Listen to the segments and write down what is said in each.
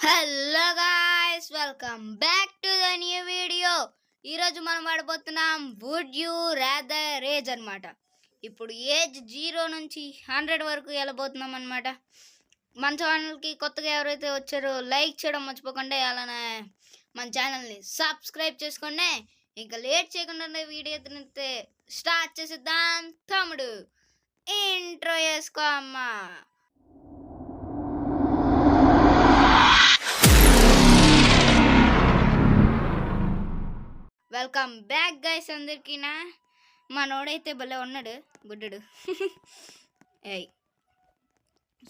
Hello guys, welcome back to the new video. ఈరోజు మనం ఆడబోతున్నాం would you rather age అనమాట. ఇప్పుడు ఏజ్ 0 నుంచి 100 వరకు వెళ్ళబోతున్నాం అనమాట. మన ఛానల్కి కొత్తగా ఎవరైతే వచ్చారో లైక్ చేయడం మర్చిపోకండి, అలానే మన ఛానల్ని సబ్స్క్రైబ్ చేసుకోండి. ఇంకా లేట్ చేయకుండా వీడియో అయితే స్టార్ట్ చేసేద్దాం. తమ్ముడు ఇంట్రో చేసుకో అమ్మా. వెల్కమ్ బ్యాక్ గైస్ అందరికీనా. మనోడైతే భలే ఉన్నాడు బుడ్డడు. ఏయ్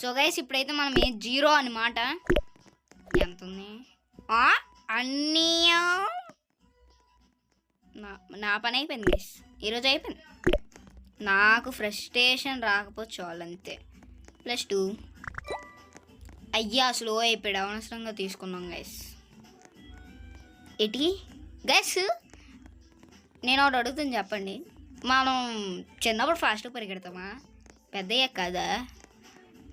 సో గైస్, ఇప్పుడైతే మనం 0 అనమాట. ఎంత ఉంది? అన్నీ నా పని అయిపోయింది గైస్, ఈరోజు అయిపోయింది. నాకు ఫ్రస్ట్రేషన్ రాకపోతే చాలు, అంతే. +2 అయ్యా స్లో అయిపోయాడు, అవసరంగా తీసుకున్నాం గైస్. ఎటి గైస్, నేను ఒకటి అడుగుతుంది చెప్పండి. మనం చిన్నప్పుడు ఫాస్ట్గా పరిగెడతామా? పెద్దయ్యాక కదా.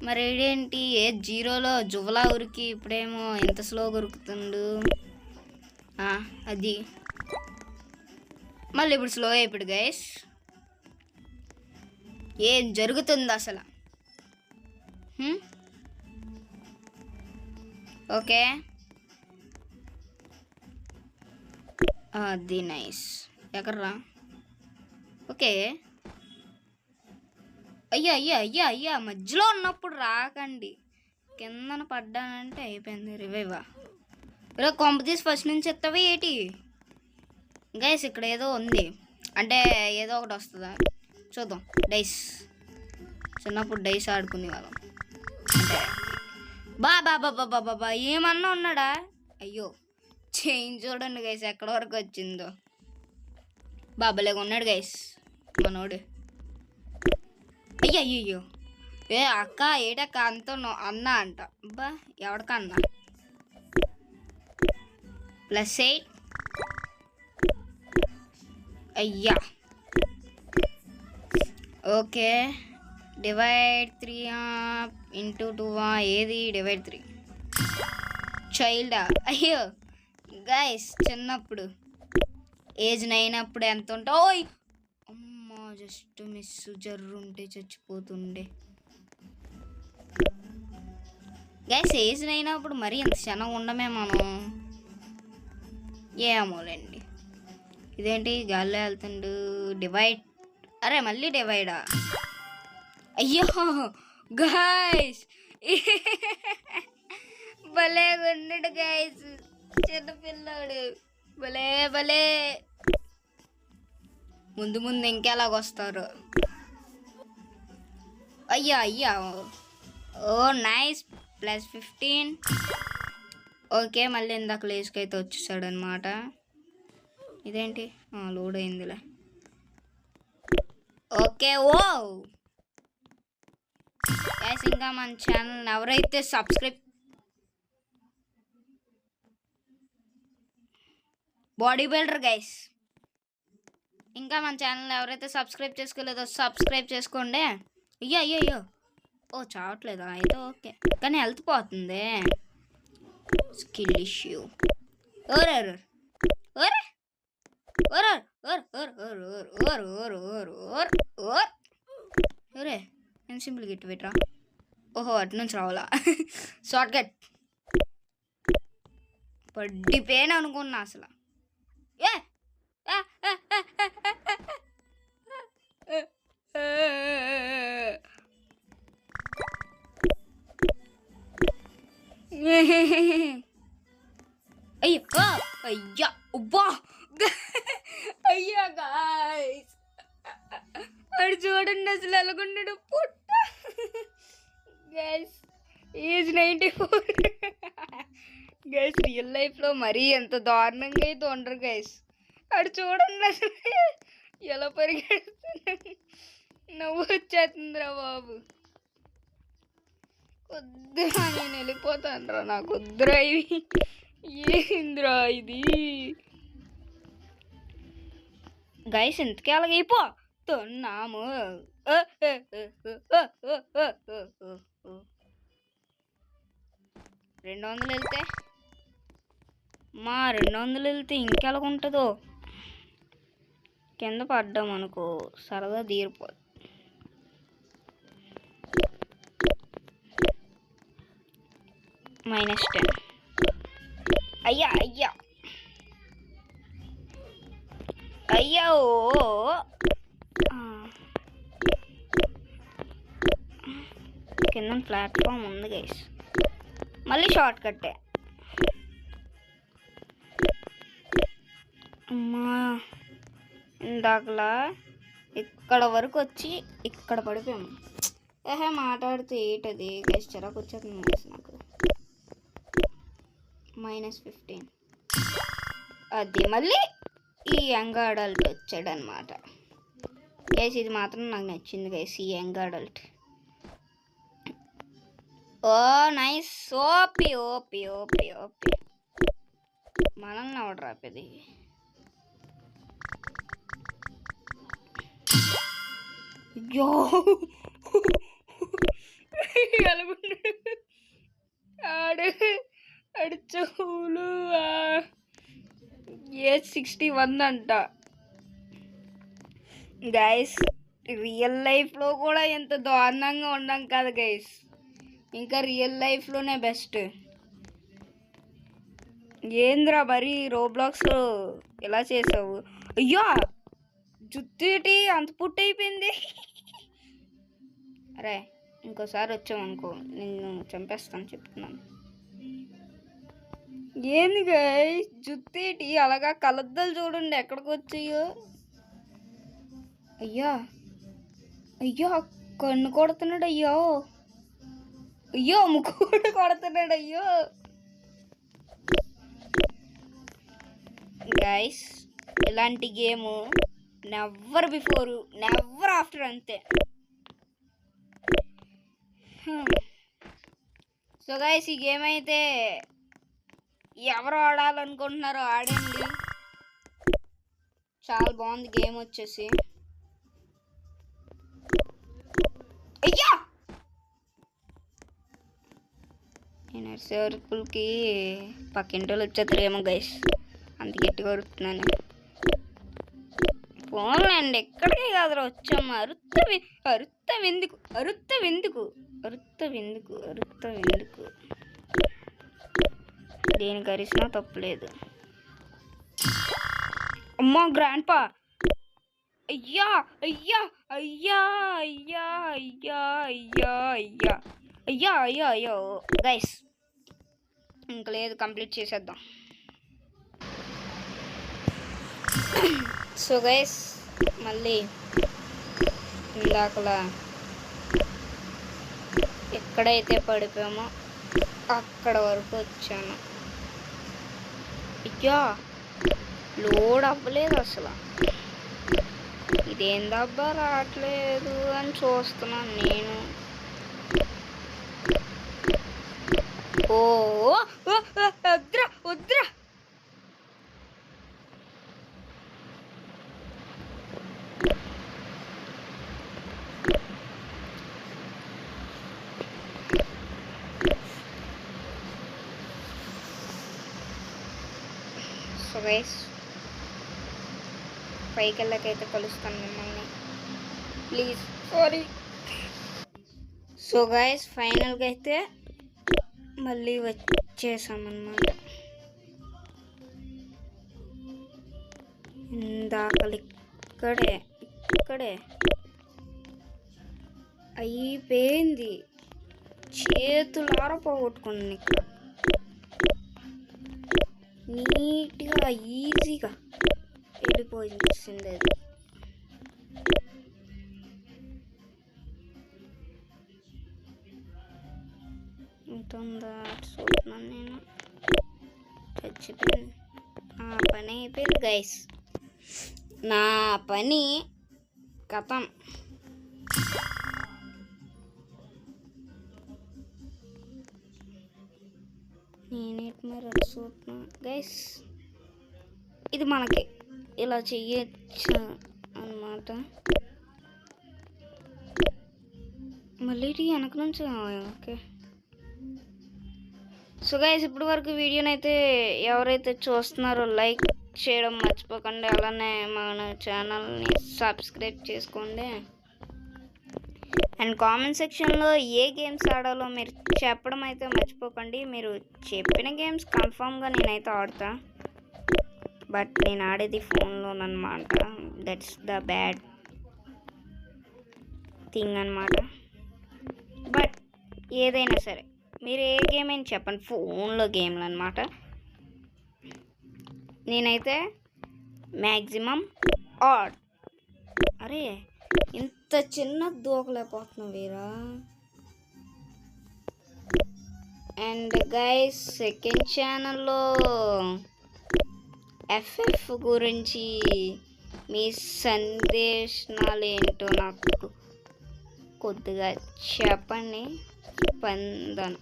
మరి ఏంటి 0లో జువలా ఉరికి ఇప్పుడేమో ఎంత స్లోగా ఉరుకుతుండు. అది మళ్ళీ ఇప్పుడు స్లో అయిపోయాడు గైస్. ఏం జరుగుతుంది అసలు? ఓకే, అది నైస్. ఎక్కడ్రా? ఓకే. అయ్యా అయ్యా అయ్యా అయ్యా మధ్యలో ఉన్నప్పుడు రాకండి, కిందన పడ్డానంటే అయిపోయింది. రివైవా ఇలా కొంప తీసి ఫస్ట్ నుంచి ఎత్తవే ఏటి గైస్? ఇక్కడ ఏదో ఉంది అంటే ఏదో ఒకటి వస్తుందా చూద్దాం. డైస్, చిన్నప్పుడు డైస్ ఆడుకునే వాళ్ళం. అంటే బాబా ఏమన్నా ఉన్నాడా? అయ్యో చైన్ చూడండి గైస్ ఎక్కడి వరకు వచ్చిందో. బాబలేగా ఉన్నాడు గైస్ మనోడు. అయ్యో అయ్యో ఏ అక్క ఏటక్క అంత అన్నా అంట. అబ్బా ఎవడికన్నా? +8 అయ్యా. ఓకే, డివైడ్ 3 × 2 ఏది? డివైడ్ 3 చైల్డా? అయ్యో గైస్, చిన్నప్పుడు ఏజ్ 9 అప్పుడు ఎంత ఉంటావు? అమ్మా జస్ట్ మిస్, జర్రుంటే చచ్చిపోతుండే గైస్. ఏజ్ 9 అప్పుడు మరీ ఎంత క్షణం ఉండమే మనం. ఏమోలేండి. ఇదేంటి గాల్లో వెళ్తుండు? డివైడ్. అరే మళ్ళీ డివైడా? అయ్యో గైస్ భలే ఉన్నాడు గైస్, చిన్నపిల్లాడు. భలే భలే. ముందు ముందు ఇంకెలాగొస్తారు? అయ్యా అయ్యా. ఓ నైస్, +15. ఓకే, మళ్ళీ ఇందాక లేసుకైతే వచ్చేసాడు అనమాట. ఇదేంటి? లోడ్ అయిందిలే. ఓకే. ఓ గైస్, ఇంకా మన ఛానల్ ఎవరైతే సబ్స్క్రైబ్ బాడీ బిల్డర్ గైస్, ఇంకా మన ఛానల్ ఎవరైతే సబ్స్క్రైబ్ చేసుకోలేదో సబ్స్క్రైబ్ చేసుకోండి. అయ్యో అయ్యో అయ్యో. ఓ చావట్లేదా? అయితే ఓకే, కానీ హెల్త్ పోతుంది. Skill issue. ఓరే ఓరే ఓరే ఓరే నేను సింపుల్ గిట్ పెట్టరా. ఓహో అటు నుంచి రావాలా? షార్ట్ కట్ పడిపోయాను అనుకున్నా అసలు. ఏ అయ్యో అయ్యా ఉబ్బా అయ్యా గాయ్స్, వాడు చూడండి అసలు ఎలాగున్నాడు పుట్ట. Guys age 94 guys. రియల్ లైఫ్లో మరీ ఎంత దారుణంగా అయితే ఉండరు గైస్. వాడు చూడండి అసలు ఎలా పరిగెడుతున్నాడు. నవ్వు వచ్చేస్తుందిరా బాబు. కొద్దిగా నేను వెళ్ళిపోతాను రా, నాకు వద్దురా ఇవి. ఏంద్రా ఇది గైస్? ఇంతకీ అలాగైపోతున్నాము. 200 వెళ్తే 200 వెళ్తే ఇంకెలాగుంటుందో. కింద పడ్డాం అనుకో సరదా తీరిపోదు. -10. అయ్యా అయ్యా అయ్యో కింద ప్లాట్ఫామ్ ఉంది గైస్. మళ్ళీ షార్ట్ కట్టే. అమ్మా ఇందాకలా ఇక్కడ వరకు వచ్చి ఇక్కడ పడిపోయాము. మాట్లాడితే ఏంటది గైస్, చిరాకు వచ్చేస్తుంది నాకు. -15. అది మళ్ళీ ఈ యంగ్ అడల్ట్ వచ్చాడనమాట గైస్. ఇది మాత్రం నాకు నచ్చింది గైస్, ఈ young adult. Oh nice. OP OP OP OP. మనల్ని ఎవడు రాపేది? అయ్యో ఆడు చెవులు ఏజ్ 61 అంట గైస్. రియల్ లైఫ్లో కూడా ఎంత దారుణంగా ఉన్నాం కదా గైస్, ఇంకా రియల్ లైఫ్లోనే బెస్ట్. ఏంద్రా మరి రోబ్లాక్స్ ఎలా చేసావు? అయ్యో జుత్తేటి అంత పుట్టి అయిపోయింది. అరే ఇంకోసారి వచ్చామనుకో నిన్ను చంపేస్తాను చెప్తున్నాను. ఏంది గైస్ జుత్తేటి అలాగా కలద్దలు చూడండి ఎక్కడికి వచ్చాయో. అయ్యా అయ్యో కన్ను కొడుతున్నాడు. అయ్యో అయ్యో ముక్కు కూడా కొడుతున్నాడు. అయ్యో గైస్ ఇలాంటి game never before never after అంతే. సో గైస్ ఈ గేమ్ అయితే ఎవరు ఆడాలనుకుంటున్నారో ఆడండి, చాలా బాగుంది గేమ్ వచ్చేసి. అయ్యా నేను సర్కిల్కి పక్కింటోళ్ళు వచ్చేస్తారేమో గైస్, అంత గట్టిగా అరుస్తున్నాను. పోన్లేండి ఎక్కడికి కాదురా వచ్చాము. అరుత్త విందుకు దేనికి అరిసినా తప్పులేదు. అమ్మా గ్రాండ్ పా. అయ్యా అయ్యా అయ్యా అయ్యా అయ్యా అయ్యా అయ్యా అయ్యా అయ్యా అయ్యో గైస్ ఇంక లేదు, కంప్లీట్ చేసేద్దాం. సో గైస్ మళ్ళీ ఇందాకలా ఎక్కడైతే పడిపోయామో అక్కడ వరకు వచ్చాను. అయ్యా లోడ్ అవ్వలేదు అసలు. ఇదేందబ్బా రావట్లేదు అని చూస్తున్నాను నేను. ఓ వద్రా వద్రా. సో గైస్ పైకి వెళ్ళకైతే కలుస్తాను మిమ్మల్ని ప్లీజ్, సారీ. సో గైస్ ఫైనల్గా అయితే మళ్ళీ వచ్చేసామన్నమాట. ఇందాకలు ఇక్కడే అయిపోయింది, చేతులారా పోగొట్టుకున్నాను ఇక్కడ. నీట్గా ఈజీగా వెళ్ళిపోయింది అది. ఉంటుందా చూస్తున్నాను నేను. చచ్చిపోయింది, నా పని అయిపోయింది గైస్, నా పని కథం. నేనేటి మరి చూస్తున్నా గైస్, ఇది మనకి ఇలా చెయ్యొచ్చు అన్నమాట. మళ్ళీ వెనక నుంచి ఓకే. సో గైస్ ఇప్పటి వరకు వీడియోని అయితే ఎవరైతే చూస్తున్నారో లైక్ చేయడం మర్చిపోకండి, అలానే మన ఛానల్ని సబ్స్క్రైబ్ చేసుకోండి. అండ్ కామెంట్ సెక్షన్లో ఏ గేమ్స్ ఆడాలో మీరు చెప్పడం అయితే మర్చిపోకండి. మీరు చెప్పిన గేమ్స్ కన్ఫామ్గా నేనైతే ఆడతా, బట్ నేను ఆడేది ఫోన్లోనమాట. దట్స్ ద బ్యాడ్ థింగ్ అనమాట. బట్ ఏదైనా సరే మీరు ఏ గేమ్ అయినా చెప్పండి, ఫోన్లో గేమ్లు అనమాట. నేనైతే మ్యాక్సిమం ఆడ్. అరే ఇంత చిన్న దూకలేకపోతున్నావు వీరా. అండ్ గైస్ సెకండ్ ఛానల్లో ఎఫ్ఎఫ్ గురించి మీ సందేశాలు ఏంటో నాకు కొద్దిగా చెప్పండి, స్పందన.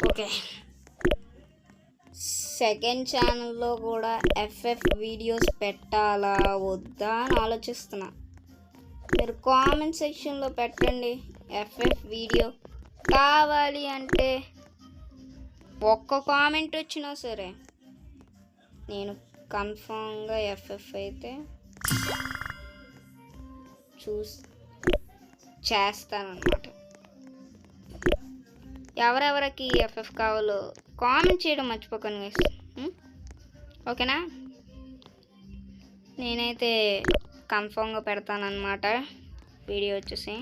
ఓకే, సెకండ్ ఛానల్లో కూడా ఎఫ్ఎఫ్ వీడియోస్ పెట్టాలా వద్దా అని ఆలోచిస్తున్నా. మీరు కామెంట్ సెక్షన్లో పెట్టండి. ఎఫ్ఎఫ్ వీడియో కావాలి అంటే ఒక్క కామెంట్ వచ్చినా సరే నేను కన్ఫామ్గా ఎఫ్ఎఫ్ అయితే చేస్తానన్నమాట. ఎవరెవరికి ఎఫ్ఎఫ్ కావాలో కామెంట్ చేయడం మర్చిపోకండి గైస్, ఓకేనా? నేనైతే కన్ఫామ్గా పెడతానన్నమాట వీడియో వచ్చేసి.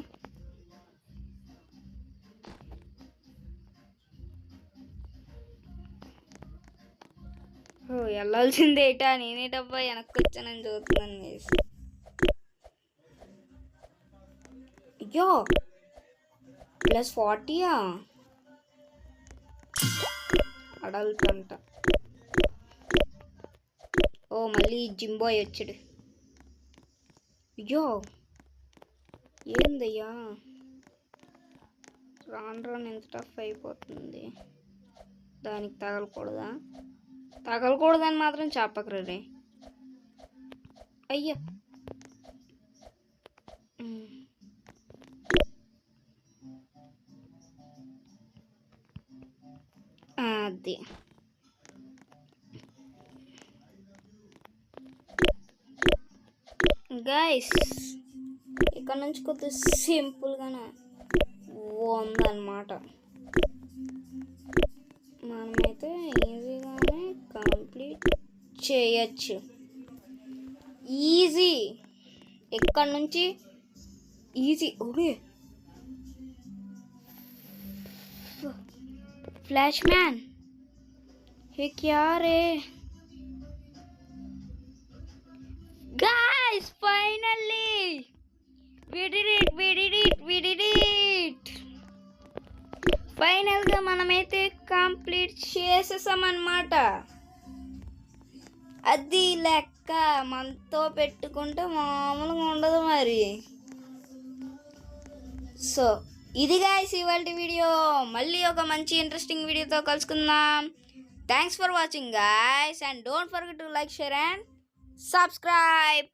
వెళ్ళాల్సిందేటా, నేనేటబ్బా వెనక్కి వచ్చానని చూస్తున్నాను గైస్. అయ్యో +40 అడల్ట్ అంట. ఓ మళ్ళీ జింబాయ్ వచ్చాడు. అయ్యో ఏందయ్యా, రాను ఎంత టఫ్ అయిపోతుంది. దానికి తగలకూడదని మాత్రం చెప్పకరే. అయ్యా అది గైస్ ఇక్కడ నుంచి కొద్దిగా సింపుల్గానే ఉందన్నమాట. మనమైతే ఈజీగానే కంప్లీట్ చేయొచ్చు. ఈజీ, ఇక్కడ నుంచి ఈజీ. ఓకే फ्लैश मैन ये क्या रे guys, finally we did it. Final గా మనమైతే కంప్లీట్ చేసేసామన్నమాట. అది లెక్క మనతో పెట్టుకుంటే మామూలుగా ఉండదు మరి. సో ఇది గైస్ ఇవాల్టి వీడియో. మళ్ళీ ఒక మంచి ఇంట్రెస్టింగ్ వీడియోతో కలుసుకుందాం. Thanks for watching guys, and don't forget to like, share and subscribe.